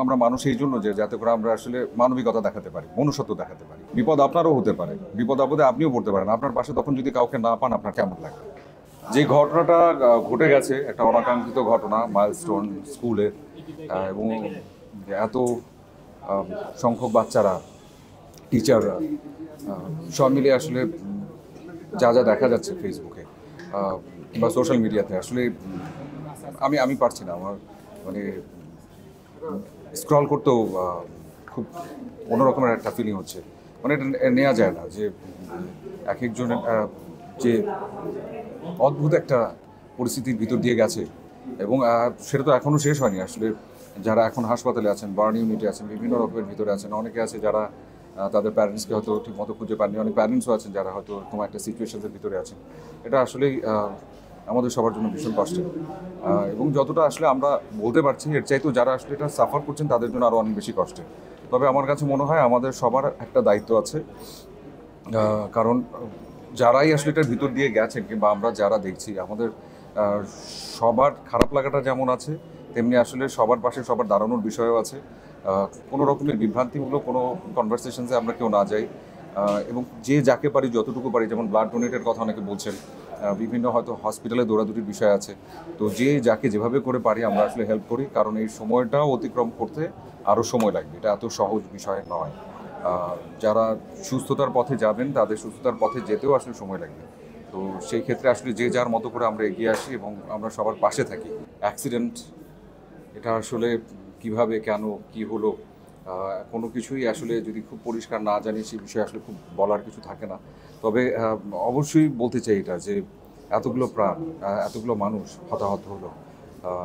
আমরা মানুষ এই জন্য যে যাতে করে আমরা আসলে মানবিকতা দেখাতে পারি, মনুষ্যত্ব দেখাতে পারি। বিপদ আপনারও হতে পারে, বিপদ আপদে আপনিও পড়তে পারেন। আপনার পাশে তখন যদি কাউকে না পান আপনার কেমন লাগে? যে ঘটনাটা ঘটে গেছে, একটা অনাকাঙ্ক্ষিত ঘটনা, মাইলস্টোন স্কুলের, এবং এত সংখ্যক বাচ্চারা, টিচাররা সব মিলিয়ে আসলে যা যা দেখা যাচ্ছে ফেসবুকে বা সোশ্যাল মিডিয়াতে, আসলে আমি পারছি না। আমার মানে স্ক্রল করতেও খুব অন্যরকমের একটা ফিলিং হচ্ছে। মানে এটা নেওয়া যায় না যে এক একজনের যে অদ্ভুত একটা পরিস্থিতির ভিতর দিয়ে গেছে, এবং সেটা তো এখনও শেষ হয়নি। আসলে যারা এখন হাসপাতালে আছেন, বার্ন ইউনিটে আছেন, বিভিন্ন রকমের ভিতরে আছেন, অনেকে আছে যারা তাদের প্যারেন্টসকে হয়তো ঠিক মতো খুঁজে পাননি। অনেক প্যারেন্টসও আছেন যারা হয়তো তোমার একটা সিচুয়েশনের ভিতরে আছেন। এটা আসলেই আমাদের সবার জন্য ভীষণ কষ্টের, এবং যতটা আসলে আমরা বলতে পারছি এর চাইতেও যারা আসলে এটা সাফার করছেন তাদের জন্য আরও অনেক বেশি কষ্টের। তবে আমার কাছে মনে হয় আমাদের সবার একটা দায়িত্ব আছে, কারণ যারাই আসলে এটার ভিতর দিয়ে গেছেন কিংবা আমরা যারা দেখছি, আমাদের সবার খারাপ লাগাটা যেমন আছে, তেমনি আসলে সবার পাশে সবার দাঁড়ানোর বিষয়ও আছে। কোনো রকমের বিভ্রান্তিমূলক কোনো কনভারসেশনসে আমরা কেউ না যাই, এবং যে যাকে পারি যতটুকু পারি, যেমন ব্লাড ডোনেটের কথা অনেকে বলছেন, বিভিন্ন হয়তো হসপিটালে দৌড়াদৌড়ির বিষয় আছে, তো যে যাকে যেভাবে করে পারি আমরা আসলে হেল্প করি, কারণ এই সময়টাও অতিক্রম করতে আরও সময় লাগবে, এটা এত সহজ বিষয় নয়। যারা সুস্থতার পথে যাবেন তাদের সুস্থতার পথে যেতেও আসলে সময় লাগবে। তো সেই ক্ষেত্রে আসলে যে যার মতো করে আমরা এগিয়ে আসি এবং আমরা সবার পাশে থাকি। অ্যাক্সিডেন্ট এটা আসলে কিভাবে, কেন, কি হলো, কোনো কিছুই আসলে যদি খুব পরিষ্কার না জানি সেই বিষয়ে আসলে খুব বলার কিছু থাকে না। তবে অবশ্যই বলতে চাই এটা যে এতগুলো প্রাণ, এতগুলো মানুষ হতাহত হলো,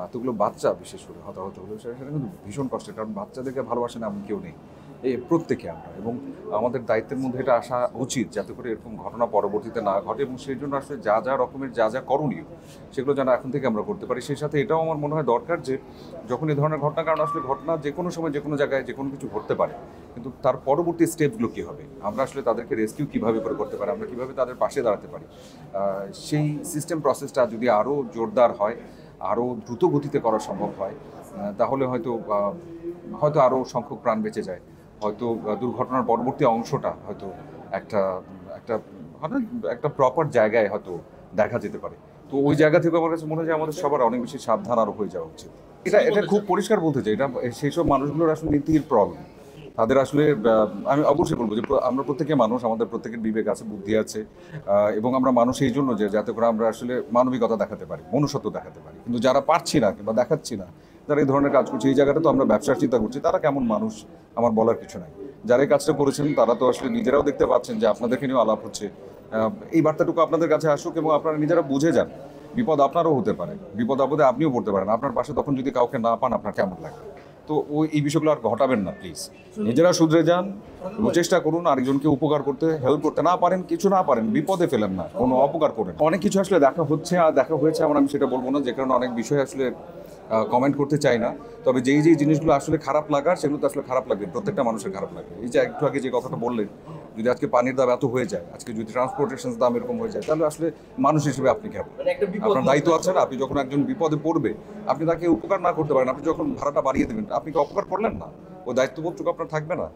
এতগুলো বাচ্চা বিশেষ করে হতাহত হলো, সেটা কিন্তু ভীষণ কষ্টের। কারণ বাচ্চাদেরকে ভালোবাসেন এমন কেউ নেই, প্রত্যেকে আমরা, এবং আমাদের দায়িত্বের মধ্যে এটা আসা উচিত যাতে করে এরকম ঘটনা পরবর্তীতে না ঘটে, এবং সেই জন্য আসলে যা যা রকমের যা যা করণীয় সেগুলো যেন এখন থেকে আমরা করতে পারি। সেই সাথে এটাও আমার মনে হয় দরকার যে যখন এই ধরনের ঘটনা, কারণ আসলে ঘটনা যে কোনো সময় যে কোনো জায়গায় যে কোনো কিছু ঘটতে পারে, কিন্তু তার পরবর্তী স্টেপগুলো কী হবে, আমরা আসলে তাদেরকে রেস্কিউ কীভাবে করে করতে পারি, আমরা কীভাবে তাদের পাশে দাঁড়াতে পারি, সেই সিস্টেম প্রসেসটা যদি আরও জোরদার হয়, আরও দ্রুত গতিতে করা সম্ভব হয়, তাহলে হয়তো হয়তো আরও সংখ্যক প্রাণ বেঁচে যায়। হয়তো দুর্ঘটনার পরবর্তী অংশটা হয়তো একটা একটা হয়তো একটা প্রপার জায়গায় হয়তো দেখা যেতে পারে। তো ওই জায়গা থেকে আমার কাছে মনে হয় যে আমাদের সবার অনেক বেশি সাবধান আরও হয়ে যাওয়া উচিত। এটা খুব পরিষ্কার বলতে চাই, এটা সেই সব মানুষগুলোর আসলে নীতির প্রবলেম। তাদের আসলে আমি অবশ্যই বলবো যে আমরা প্রত্যেকে মানুষ, আমাদের প্রত্যেকের বিবেক আছে, বুদ্ধি আছে, এবং আমরা মানুষ এই জন্য যে যাতে করে আমরা আসলে মানবিকতা দেখাতে পারি, মনুষ্যত্ব দেখাতে পারি। কিন্তু যারা পারছি না কিংবা দেখাচ্ছি না, যারা এই ধরনের কাজ করছে, এই জায়গাটা তো আমরা ব্যবসার চিন্তা করছি, তারা কেমন মানুষ আমার বলার কিছু নাই। যারা এই কাজটা করেছেন তারা তো আসলে নিজেরাও দেখতে পাচ্ছেন যে আপনাদেরকে নিয়েও আলাপ হচ্ছে। এই বার্তাটুকু আপনাদের কাছে আসুক এবং আপনারা নিজেরা বুঝে যান বিপদ আপনারও হতে পারে, বিপদ আপদে আপনিও পড়তে পারেন। আপনার পাশে তখন যদি কাউকে না পান আপনার কেমন লাগে? তো এই বিষয়গুলো আর ঘটাবেন না প্লিজ। নিজেরা শুধরে যান এবং চেষ্টা করুন আরেকজনকে উপকার করতে, হেল্প করতে। না পারেন, কিছু না পারেন, বিপদে ফেলেন না, কোনো অপকার করেন। অনেক কিছু আসলে দেখা হচ্ছে আর দেখা হয়েছে, আমি সেটা বলবো না, যে কারণে অনেক বিষয় আসলে কমেন্ট করতে চাই না। তবে যেই জিনিসগুলো আসলে খারাপ লাগার, সেগুলো তো আসলে খারাপ লাগবে, প্রত্যেকটা মানুষের খারাপ লাগবে। এই যে একটু আগে যে কথাটা বললেন, যদি আজকে পানির দাম এত হয়ে যায়, আজকে যদি ট্রান্সপোর্টেশন দাম এরকম হয়ে যায়, তাহলে আসলে মানুষ হিসেবে আপনি কেমন? আপনার দায়িত্ব আছে না? আপনি যখন একজন বিপদে পড়বে, আপনি তাকে উপকার না করতে পারেন, আপনি যখন ভাড়াটা বাড়িয়ে দেবেন, আপনি কি অপকার করলেন না? ওই দায়িত্ববোধটুকু আপনার থাকবে না?